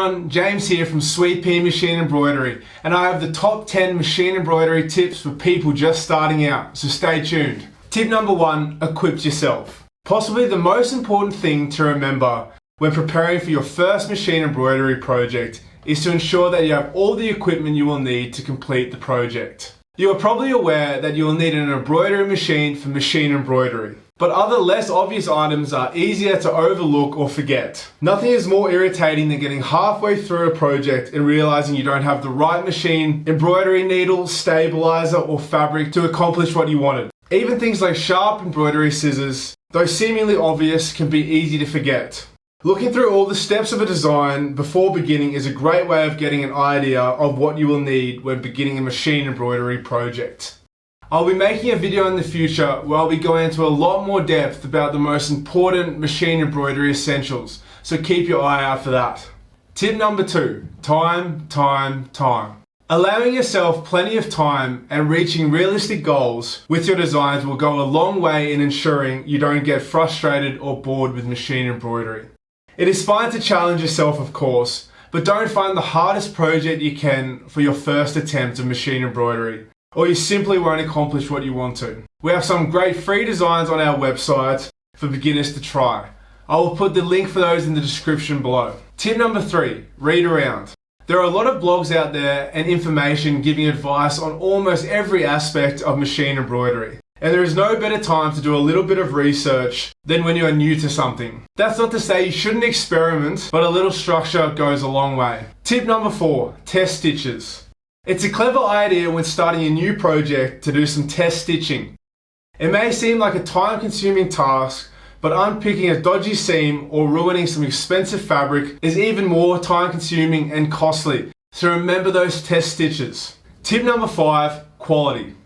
everyone, James here from Sweet Pea Machine Embroidery, and I have the top 10 machine embroidery tips for people just starting out, so stay tuned. Tip number 1, equip yourself. Possibly the most important thing to remember when preparing for your first machine embroidery project is to ensure that you have all the equipment you will need to complete the project. You are probably aware that you will need an embroidery machine for machine embroidery. But other less obvious items are easier to overlook or forget. Nothing is more irritating than getting halfway through a project and realizing you don't have the right machine, embroidery needle, stabilizer, or fabric to accomplish what you wanted. Even things like sharp embroidery scissors, though seemingly obvious, can be easy to forget. Looking through all the steps of a design before beginning is a great way of getting an idea of what you will need when beginning a machine embroidery project. I'll be making a video in the future where I'll be going into a lot more depth about the most important machine embroidery essentials, so keep your eye out for that. Tip number 2, time. Allowing yourself plenty of time and reaching realistic goals with your designs will go a long way in ensuring you don't get frustrated or bored with machine embroidery. It is fine to challenge yourself, of course, but don't find the hardest project you can for your first attempt of machine embroidery, or you simply won't accomplish what you want to. We have some great free designs on our website for beginners to try. I will put the link for those in the description below. Tip number 3, read around. There are a lot of blogs out there and information giving advice on almost every aspect of machine embroidery. And there is no better time to do a little bit of research than when you are new to something. That's not to say you shouldn't experiment, but a little structure goes a long way. Tip number 4, test stitches. It's a clever idea when starting a new project to do some test stitching. It may seem like a time-consuming task, but unpicking a dodgy seam or ruining some expensive fabric is even more time-consuming and costly, so remember those test stitches. Tip number 5, quality.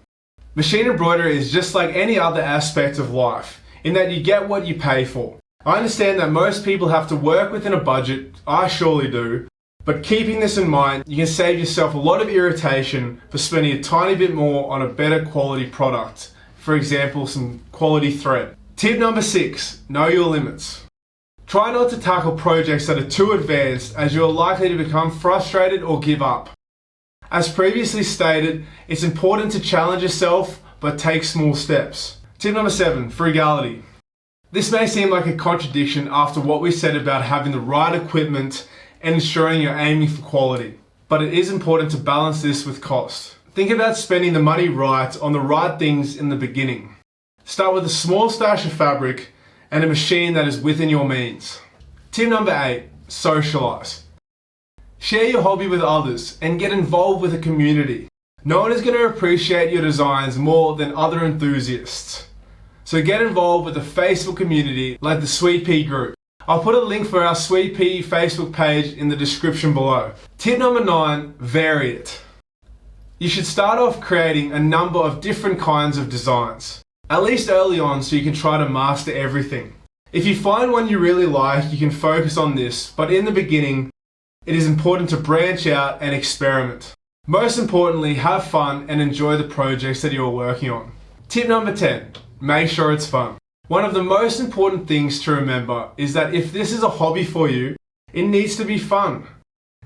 Machine embroidery is just like any other aspect of life, in that you get what you pay for. I understand that most people have to work within a budget, I surely do, but keeping this in mind, you can save yourself a lot of irritation for spending a tiny bit more on a better quality product. For example, some quality thread. Tip number 6, know your limits. Try not to tackle projects that are too advanced, as you are likely to become frustrated or give up. As previously stated, it's important to challenge yourself, but take small steps. Tip number 7, frugality. This may seem like a contradiction after what we said about having the right equipment and ensuring you're aiming for quality. But it is important to balance this with cost. Think about spending the money right on the right things in the beginning. Start with a small stash of fabric and a machine that is within your means. Tip number 8, socialize. Share your hobby with others and get involved with a community. No one is going to appreciate your designs more than other enthusiasts. So get involved with a Facebook community like the Sweet Pea group. I'll put a link for our Sweet Pea Facebook page in the description below. Tip number 9, variate. You should start off creating a number of different kinds of designs, at least early on, so you can try to master everything. If you find one you really like, you can focus on this, but in the beginning, it is important to branch out and experiment. Most importantly, have fun and enjoy the projects that you're working on. Tip number 10, make sure it's fun. One of the most important things to remember is that if this is a hobby for you, it needs to be fun.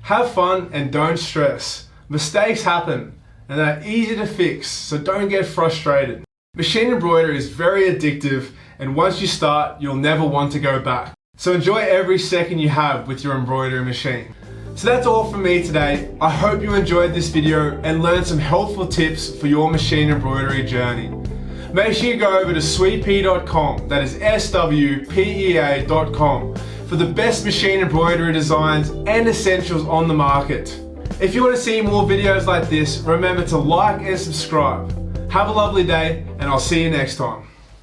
Have fun and don't stress. Mistakes happen and they're easy to fix, so don't get frustrated. Machine embroidery is very addictive, and once you start, you'll never want to go back. So enjoy every second you have with your embroidery machine. So that's all from me today. I hope you enjoyed this video and learned some helpful tips for your machine embroidery journey. Make sure you go over to sweetpea.com, that is SWPEA.com, for the best machine embroidery designs and essentials on the market. If you want to see more videos like this, remember to like and subscribe. Have a lovely day, and I'll see you next time.